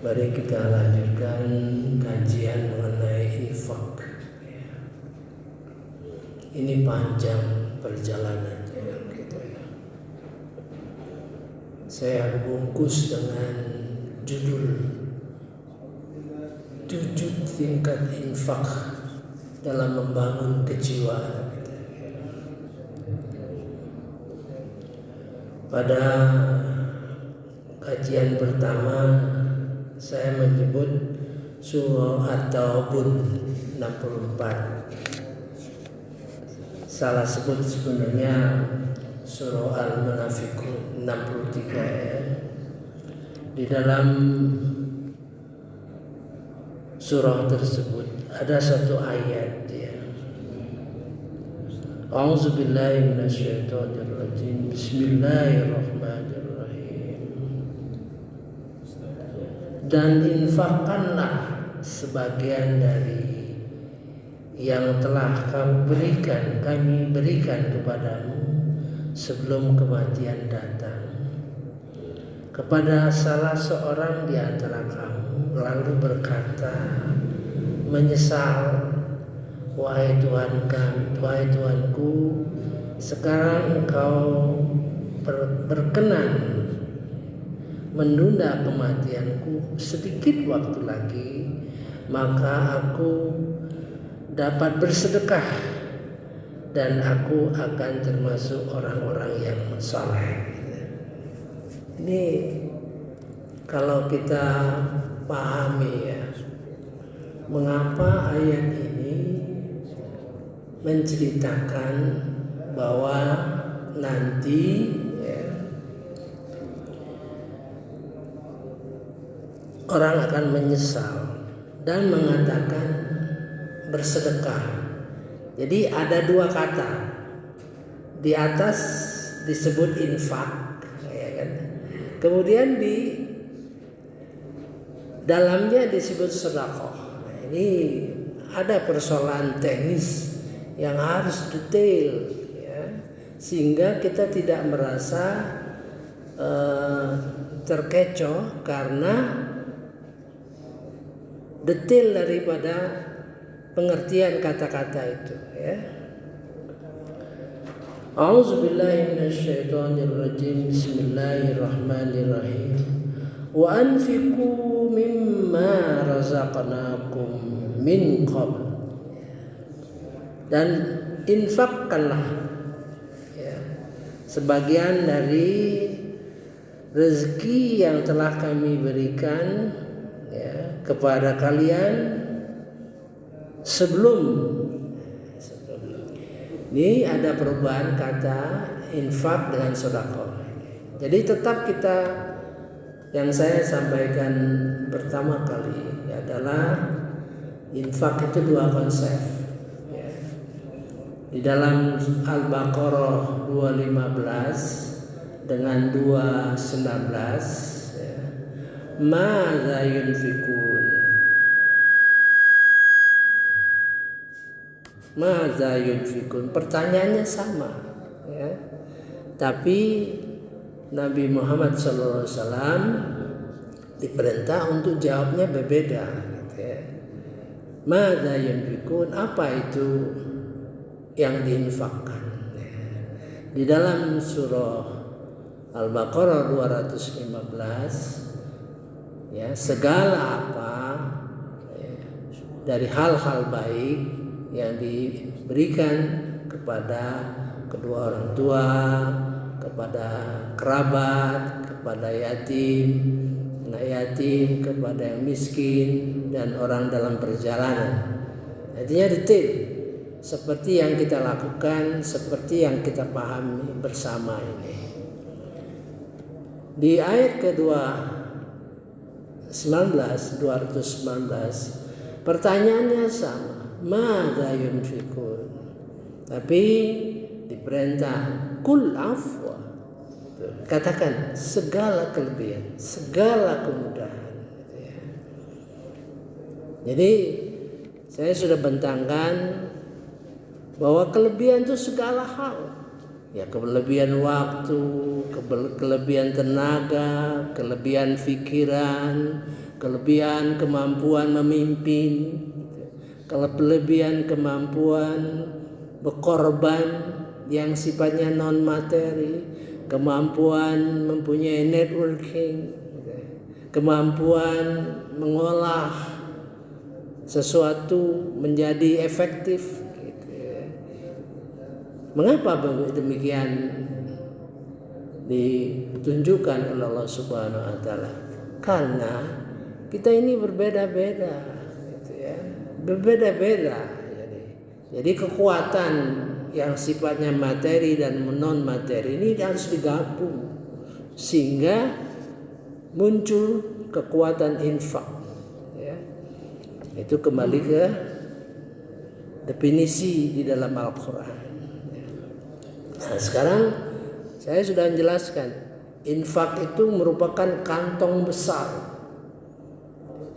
Mari kita lanjutkan kajian mengenai infak. Ini panjang perjalanannya gitu ya. Saya bungkus dengan judul 7 tingkat infak dalam membangun kejiwaan. Pada kajian pertama saya menyebut surah At-Taghabun 64. Salah sebut sebenarnya surah Al-Munafiqun 63 ya. Di dalam surah tersebut ada satu ayat ya. A'udzubillahi minasyaitonirrajim. Bismillahirrahmanirrahim. Dan infakkanlah sebagian dari yang telah kami berikan kepadamu sebelum kematian datang kepada salah seorang di antara kamu, lalu berkata, menyesal, wahai Tuhan kami, wahai Tuhanku, sekarang Engkau berkenan menunda kematianku sedikit waktu lagi, maka aku dapat bersedekah dan aku akan termasuk orang-orang yang saleh. Ini kalau kita pahami ya, mengapa ayat ini menceritakan bahwa nanti orang akan menyesal dan mengatakan bersedekah. Jadi ada 2 kata. Di atas disebut infak, ya kan? Kemudian di dalamnya disebut sedekah. Nah, ini ada persoalan teknis yang harus detail, ya, sehingga kita tidak merasa terkecoh karena detail daripada pengertian kata-kata itu ya. A'udzubillahi minasyaitonirrajim. Bismillahirrahmanirrahim. Wa anfiqu mimma razaqnakum min qabl. Dan infakkanlah ya, sebagian dari rezeki yang telah kami berikan ya, kepada kalian sebelum. Ini ada perubahan kata infak dengan sedekah. Jadi tetap kita, yang saya sampaikan pertama kali adalah infak itu 2 konsep ya. Di dalam Al-Baqarah 215 dengan 219 ya. Madza yunfikun, madza yunfikun, pertanyaannya sama ya. Tapi Nabi Muhammad SAW diperintah untuk jawabnya berbeda gitu ya. Madza yunfikun, apa itu yang diinfakkan ya. Di dalam surah Al-Baqarah 215 ya, segala apa ya, dari hal-hal baik yang diberikan kepada kedua orang tua, kepada kerabat, kepada yatim, anak yatim, kepada yang miskin dan orang dalam perjalanan. Artinya detail seperti yang kita lakukan, seperti yang kita pahami bersama ini. Di ayat kedua 219 pertanyaannya sama, madza yunfikun, tapi diperintah kul afwa, katakan segala kelebihan, segala kemudahan gitu ya. Jadi saya sudah bentangkan bahwa kelebihan itu segala hal ya, kelebihan waktu, kelebihan tenaga, kelebihan pikiran, kelebihan kemampuan memimpin, kelebihan kemampuan berkorban yang sifatnya non materi, kemampuan mempunyai networking, kemampuan mengolah sesuatu menjadi efektif. Mengapa demikian ditunjukkan oleh Allah Subhanahu wa taala? Karena kita ini berbeda-beda, berbeda-beda. Jadi kekuatan yang sifatnya materi dan non materi ini harus digabung sehingga muncul kekuatan infak. Itu kembali ke definisi di dalam Al-Quran. Nah, sekarang saya sudah menjelaskan, infak itu merupakan kantong besar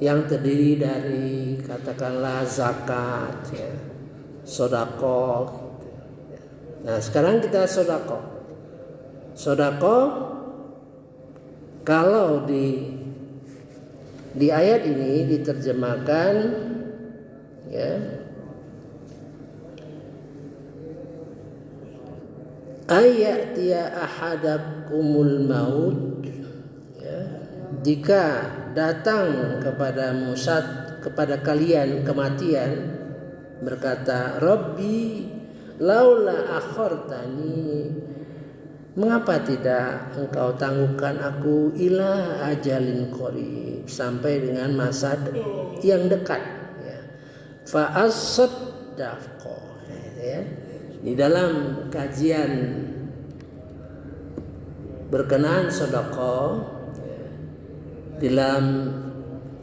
yang terdiri dari katakanlah zakat, sedekah. Nah, sekarang kita sedekah. Sedekah kalau di ayat ini diterjemahkan ayatiya ahadakumul maut, jika datang kepada kalian kematian, berkata, Rabbi laula akhartani, mengapa tidak engkau tangguhkan aku ila ajalin qarib, sampai dengan masa yang dekat, fa asaddaqa. Di dalam kajian berkenaan sedekah, dalam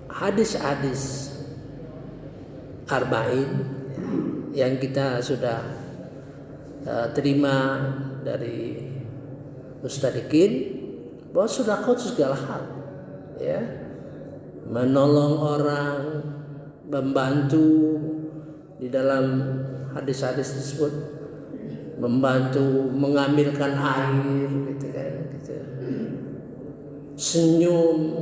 hadis-hadis arba'in yang kita sudah terima dari Ustaz Ikin, bahwa sedekah itu segala hal, menolong orang, membantu. Di dalam hadis-hadis tersebut membantu mengambilkan air, senyum,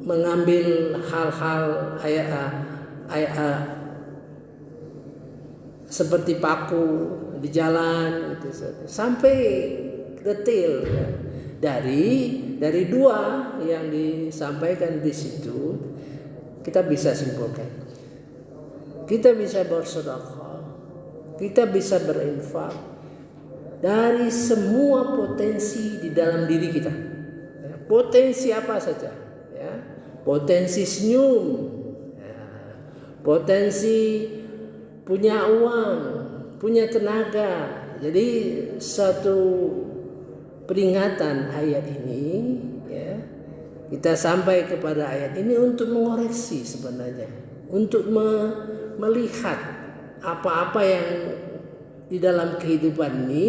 mengambil hal-hal seperti paku di jalan, sampai detail. Dari dua yang disampaikan di situ, kita bisa simpulkan, kita bisa bersedekah, kita bisa berinfak dari semua potensi di dalam diri kita. Potensi apa saja, potensi senyum, potensi punya uang, punya tenaga. Jadi satu peringatan ayat ini, kita sampai kepada ayat ini untuk mengoreksi sebenarnya, untuk melihat apa-apa yang di dalam kehidupan ini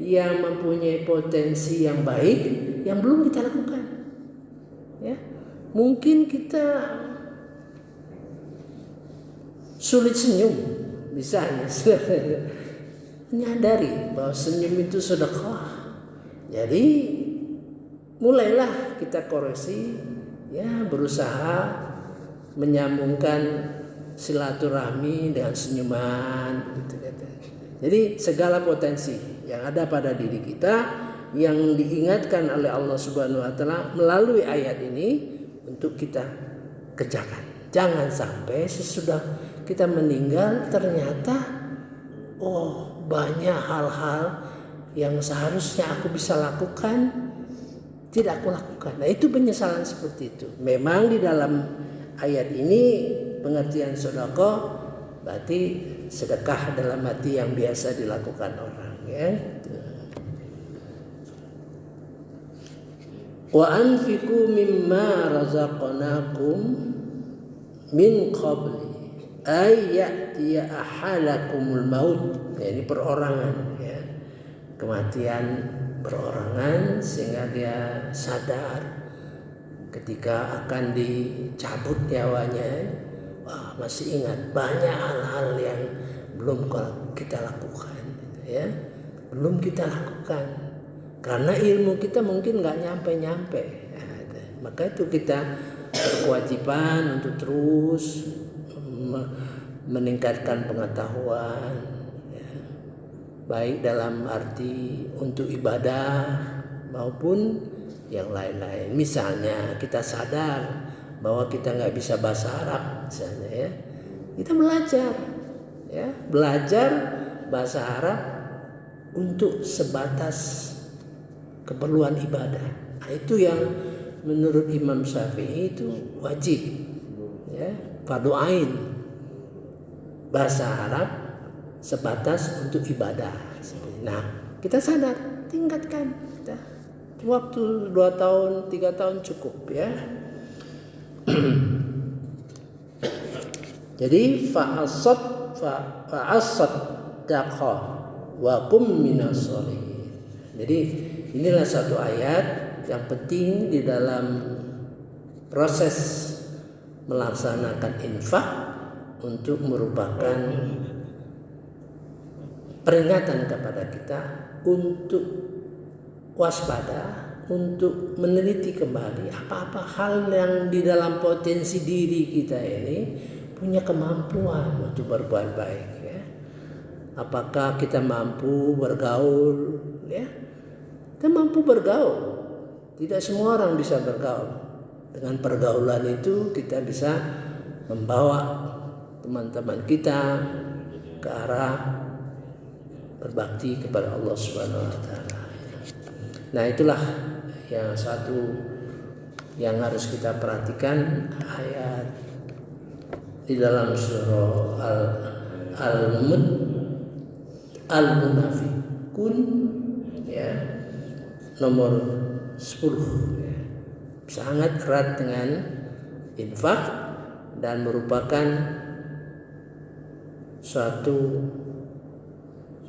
yang mempunyai potensi yang baik yang belum kita lakukan. Mungkin kita sulit senyum, misalnya menyadari bahwa senyum itu sedekah. Jadi mulailah kita koreksi, berusaha menyambungkan silaturahmi dengan senyuman, Jadi segala potensi yang ada pada diri kita yang diingatkan oleh Allah Subhanahu wa taala melalui ayat ini untuk kita kerjakan. Jangan sampai sesudah kita meninggal ternyata banyak hal-hal yang seharusnya aku bisa lakukan tidak aku lakukan. Nah, itu penyesalan seperti itu. Memang di dalam ayat ini pengertian sedekah berarti sedekah dalam arti yang biasa dilakukan orang, Wa anfiqu mimma razaqnakum min qabli ay ya'tiya ahadakumul maut. Ini perorangan, kematian perorangan, sehingga dia sadar ketika akan dicabut nyawanya, masih ingat banyak hal-hal yang belum kita lakukan, belum kita lakukan. karena ilmu kita mungkin nggak nyampe. Maka itu kita berkewajiban untuk terus meningkatkan pengetahuan, ya. Baik dalam arti untuk ibadah maupun yang lain-lain. Misalnya kita sadar bahwa kita nggak bisa bahasa Arab, misalnya ya, kita belajar, ya, belajar bahasa Arab untuk sebatas keperluan ibadah. Nah, itu yang menurut Imam Syafi'i itu wajib, ya, fardu ain, bahasa Arab sebatas untuk ibadah. Nah, kita sadar, tingkatkan kita. Waktu 2 tahun, 3 tahun cukup, ya. Jadi fa'asad daqa wa kum minas sholihin. Jadi inilah satu ayat yang penting di dalam proses melaksanakan infak untuk merupakan peringatan kepada kita untuk waspada, untuk meneliti kembali apa-apa hal yang di dalam potensi diri kita ini punya kemampuan untuk berbuat baik, ya. Apakah kita mampu bergaul, ya? Kita mampu bergaul. Tidak semua orang bisa bergaul. Dengan pergaulan itu kita bisa membawa teman-teman kita ke arah berbakti kepada Allah Subhanahu wa taala. Nah, itulah yang satu yang harus kita perhatikan, ayat di dalam surah Al-Munafiqun, ya, nomor 10, ya. Sangat erat dengan infak dan merupakan suatu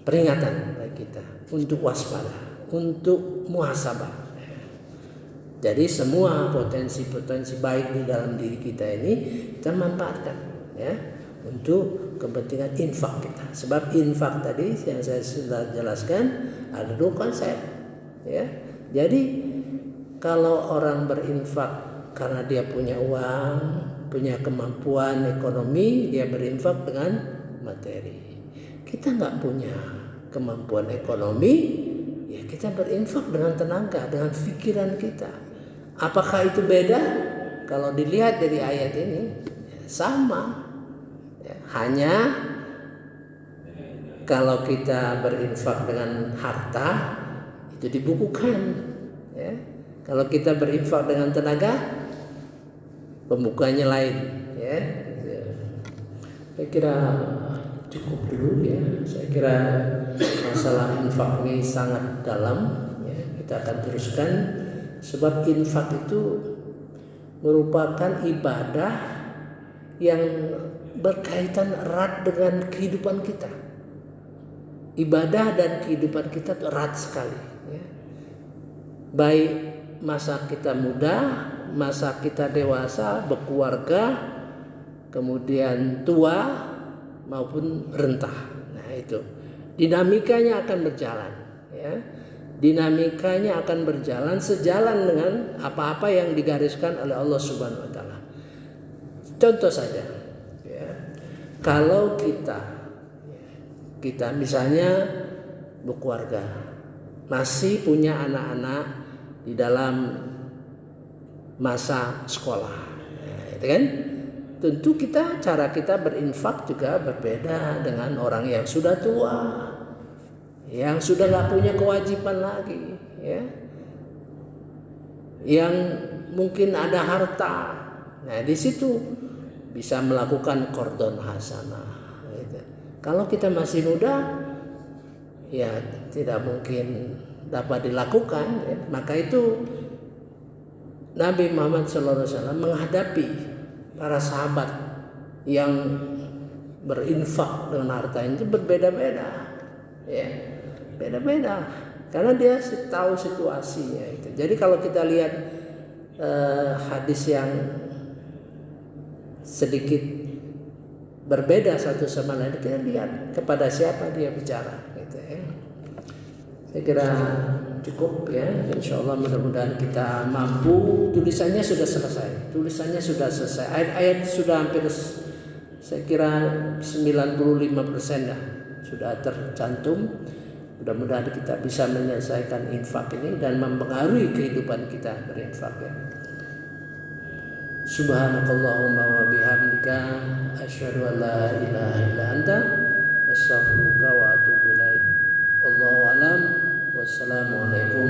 peringatan bagi kita untuk waspada, untuk muhasabah. Jadi semua potensi-potensi baik di dalam diri kita ini kita manfaatkan, ya, untuk kepentingan infak kita. Sebab infak tadi yang saya sudah jelaskan ada 2 konsep, ya. Jadi kalau orang berinfak karena dia punya uang, punya kemampuan ekonomi, dia berinfak dengan materi. Kita nggak punya kemampuan ekonomi, ya kita berinfak dengan tenaga, dengan pikiran kita. Apakah itu beda? Kalau dilihat dari ayat ini, ya sama. Ya, hanya kalau kita berinfak dengan harta itu dibukukan, ya. Kalau kita berinfak dengan tenaga, pembukaannya lain, ya. Saya kira cukup dulu, ya. Saya kira masalah infak ini sangat dalam, ya. Kita akan teruskan, sebab infak itu merupakan ibadah yang berkaitan erat dengan kehidupan kita. Ibadah dan kehidupan kita itu erat sekali, ya. Baik masa kita muda, masa kita dewasa, berkeluarga, kemudian tua maupun rentah. Nah, itu dinamikanya akan berjalan, ya. Dinamikanya akan berjalan sejalan dengan apa-apa yang digariskan oleh Allah Subhanahu wa taala. Contoh saja, ya. Kalau kita misalnya berkeluarga, masih punya anak-anak di dalam masa sekolah, ya kan? Tentu cara kita berinfak juga berbeda dengan orang yang sudah tua, yang sudah nggak punya kewajiban lagi, ya, yang mungkin ada harta. Nah, di situ bisa melakukan qardon hasanah, gitu. Kalau kita masih muda, ya tidak mungkin dapat dilakukan, ya. Maka itu Nabi Muhammad SAW menghadapi para sahabat yang berinfak dengan harta itu berbeda-beda, ya, beda-beda, karena dia tahu situasinya itu. Jadi kalau kita lihat hadis yang sedikit berbeda satu sama lain, kita lihat kepada siapa dia bicara, gitu, ya. Saya kira cukup ya. Insya Allah mudah-mudahan kita mampu. Tulisannya sudah selesai. Ayat-ayat sudah hampir, saya kira 95% ya sudah tercantum. Mudah-mudahan kita bisa menyelesaikan infak ini dan mempengaruhi kehidupan kita berinfak ya. Subhanakallahumma wa bihamdika asyhadu an la ilaha illa anta astaghfiruka wa atubu ilaik. Wallahu alam. Wassalamualaikum